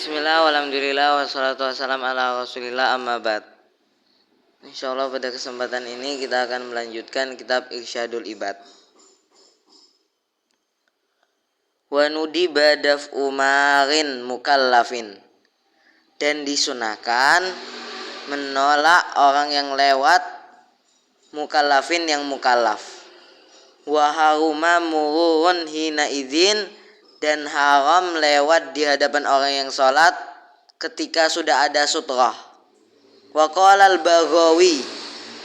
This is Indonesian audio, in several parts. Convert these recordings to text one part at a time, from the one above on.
Bismillah, walhamdulillah, wassalatu wassalam ala rasulillah, amma ba'd. Insyaallah pada kesempatan ini kita akan melanjutkan kitab Irsyadul Ibad. Wa nudiba daf'u marin mukallafin, dan disunahkan menolak orang yang lewat mukallafin yang mukallaf. Wa haruma mururun hina idzin, dan haram lewat di hadapan orang yang sholat ketika sudah ada sutrah. Wa qala al-Baghawi,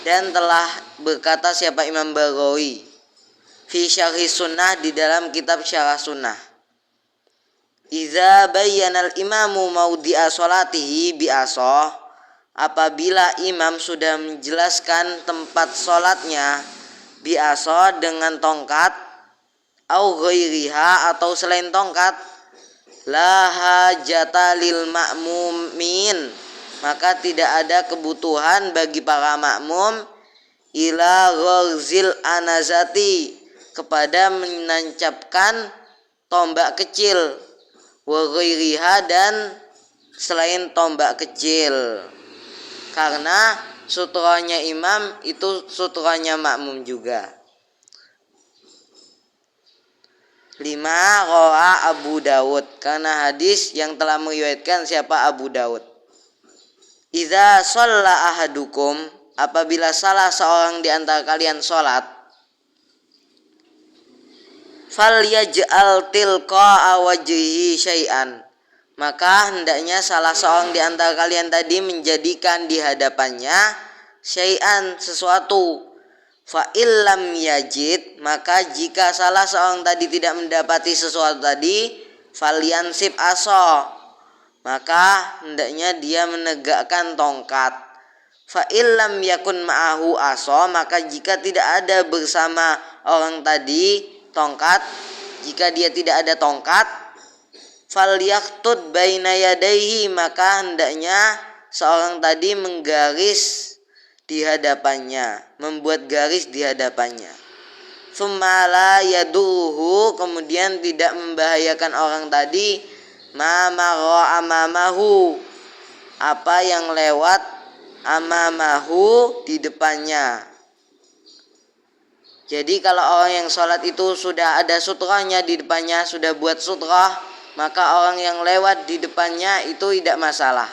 dan telah berkata siapa Imam Baghawi fi syarhi sunnah, di dalam kitab syarah sunnah, idza bayyana al-imamu mawdi'a sholatihi bi asah, apabila imam sudah menjelaskan tempat sholatnya bi asah dengan tongkat, au ghairiha atau selain tongkat, la hajata lil ma'mumin, maka tidak ada kebutuhan bagi para makmum ila gharzil anazati, kepada menancapkan tombak kecil, wa ghairiha, dan selain tombak kecil, karena sutranya imam itu sutranya makmum juga. 5. Rawa Abu Dawud, karena hadis yang telah meriwayatkan siapa Abu Dawud. Idza shalla ahadukum, apabila salah seorang di antara kalian salat, falyaj'al tilqa'a wajhihi syai'an, maka hendaknya salah seorang di antara kalian tadi menjadikan di hadapannya syai'an, sesuatu. Fa illam yajid, maka jika salah seorang tadi tidak mendapati sesuatu tadi, falyansib asa, maka hendaknya dia menegakkan tongkat. Fa illam yakun ma'ahu asa, maka jika tidak ada bersama orang tadi tongkat, jika dia tidak ada tongkat, falyaqtud baina yadayhi, maka hendaknya seorang tadi menggaris di hadapannya, membuat garis di hadapannya. Tsumma la yaduhu, kemudian tidak membahayakan orang tadi, ma marra amamahu, apa yang lewat amamahu, di depannya. Jadi kalau orang yang sholat itu sudah ada sutrahnya di depannya, sudah buat sutrah, maka orang yang lewat di depannya itu tidak masalah.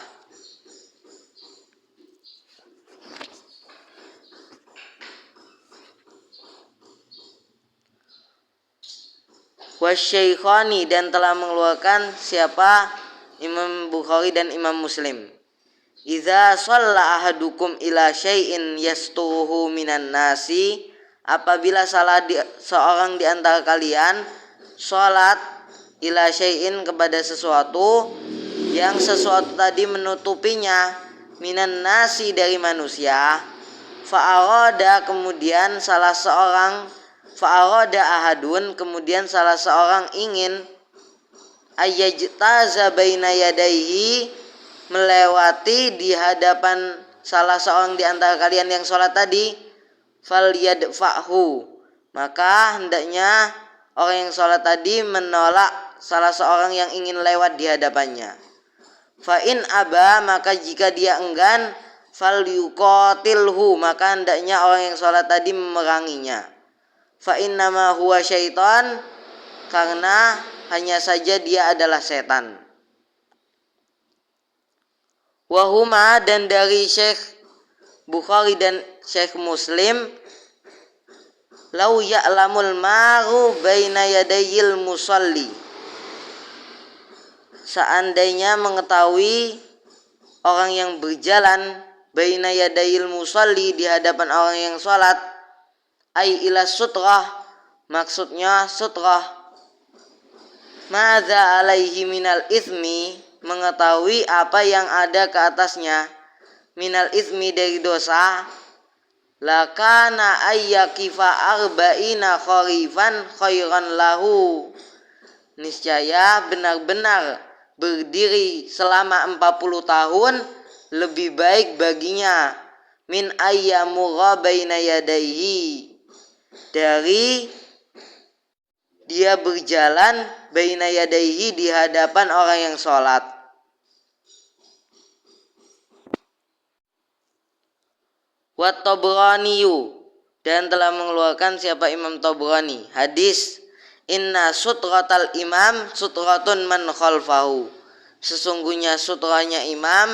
Wasyaikhani, dan telah mengeluarkan siapa Imam Bukhari dan Imam Muslim, idza shalla ahadukum ila syai'in yastuhu minan nasi, apabila seorang di antara kalian salat ila syai'in, kepada sesuatu yang sesuatu tadi menutupinya, minan nasi, dari manusia, fa'arada, kemudian salah seorang, fa'arada ahadun, kemudian salah seorang ingin ayyajtaza baina yadaihi, melewati di hadapan salah seorang di antara kalian yang sholat tadi, falyadfa'hu, maka hendaknya orang yang sholat tadi menolak salah seorang yang ingin lewat di hadapannya. Fa in aba, maka jika dia enggan, falyuqatilhu, maka hendaknya orang yang sholat tadi memeranginya. Fa innama huwa syaitan, karena hanya saja dia adalah setan. Wahuma, dan dari Syekh Bukhari dan Syekh Muslim, lau ya'lamul maru baina yadayil musalli, seandainya mengetahui orang yang berjalan baina yadayil musalli, di hadapan orang yang sholat, ai ila sutrah, maksudnya sutrah, madza alaihi minal ithmi, mengetahui apa yang ada ke atasnya, minal ithmi, dari dosa, lakana ayyakifa arba'ina kharifan khairan lahu, niscaya benar-benar berdiri selama 40 tahun lebih baik baginya, min ayyamura baina yadaihi, dari dia berjalan baina yadaihi, di hadapan orang yang sholat. Wa Tabraniyu, dan telah mengeluarkan siapa Imam Tabrani hadis inna sutratal imam sutratun man khalfahu, sesungguhnya sutranya imam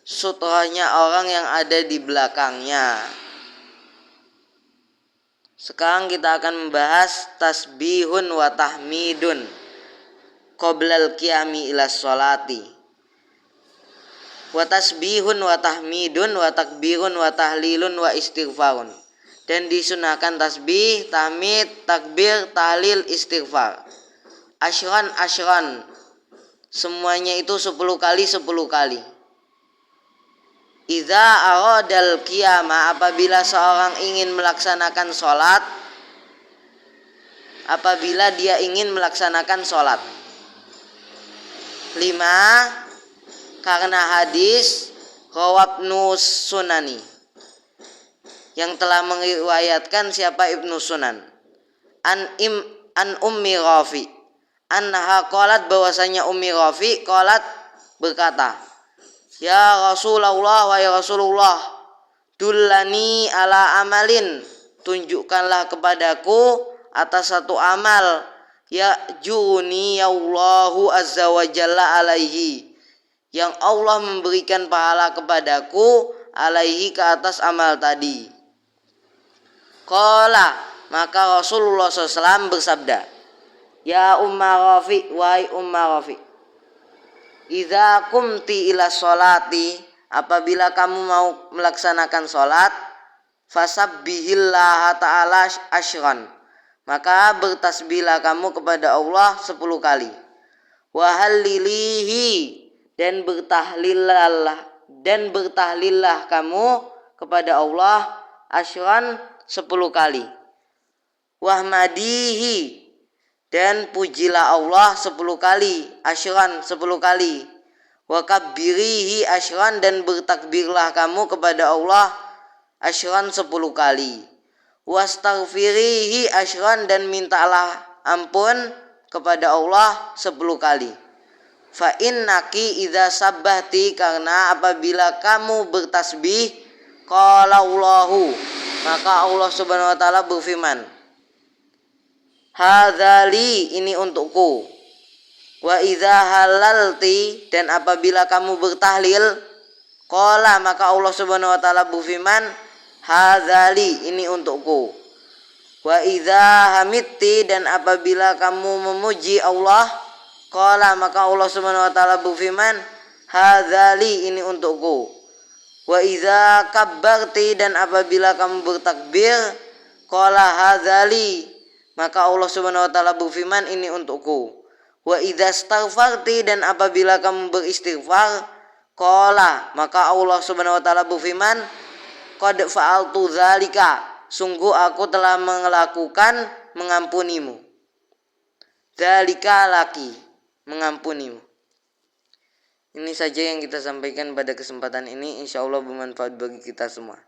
sutranya orang yang ada di belakangnya. Sekarang kita akan membahas tasbihun wa tahmidun qoblal qiyami ila sholati. Wa tasbihun wa tahmidun wa takbirun wa tahlilun wa istighfarun, dan disunahkan tasbih, tahmid, takbir, tahlil, istighfar. Asyran, semuanya itu 10 kali 10 kali. Idza aradal qiyama, apabila seorang ingin melaksanakan sholat, apabila dia ingin melaksanakan sholat. 5. Karena hadis Rawabnu Sunani, yang telah meriwayatkan siapa Ibnu Sunan, an Ummi Rafi anha qalat, bahwasanya Ummi Rafi qalat berkata, ya Rasulullah, wa ya Rasulullah, dullani ala amalin, tunjukkanlah kepadaku atas satu amal, ya juni ya Allahu azza wa jalla alaihi, yang Allah memberikan pahala kepadaku alaihi, ke atas amal tadi. Qala, maka Rasulullah SAW bersabda, ya Umma Rafi, wahai Umma Rafi, idza kumti ila sholati, apabila kamu mau melaksanakan sholat, fasabbihillah ta'ala asyran, maka bertasbihlah kamu kepada Allah 10 kali. Wahallilihi, dan bertahlillah kamu kepada Allah asyran 10 kali. Wahmadihi, dan pujilah Allah 10 kali, asyran 10 kali. Wa kabbirihi asyran, dan bertakbirlah kamu kepada Allah asyran 10 kali. Wastaghfirihi asyran, dan mintalah ampun kepada Allah 10 kali. Fa innaki idza sabbahti, karena apabila kamu bertasbih, qala Allahu, maka Allah Subhanahu wa taala berfirman, hadzali, ini untukku. Wa idza halalti, dan apabila kamu bertahlil, qala, maka Allah Subhanahu wa taala berfirman, hadzali, ini untukku. Wa idza hamitti, dan apabila kamu memuji Allah, qala, maka Allah Subhanahu wa taala berfirman, hadzali, ini untukku. Wa idza kabbarti, dan apabila kamu bertakbir, qala hadzali, maka Allah Subhanahu wa taala berfirman, ini untukku. Wa idza astaghfarti, dan apabila kamu beristighfar, qala, maka Allah Subhanahu wa taala berfirman, qad fa'altu dzalika, sungguh aku telah melakukan mengampunimu. Dzalika laki, mengampunimu. Ini saja yang kita sampaikan pada kesempatan ini, insyaallah bermanfaat bagi kita semua.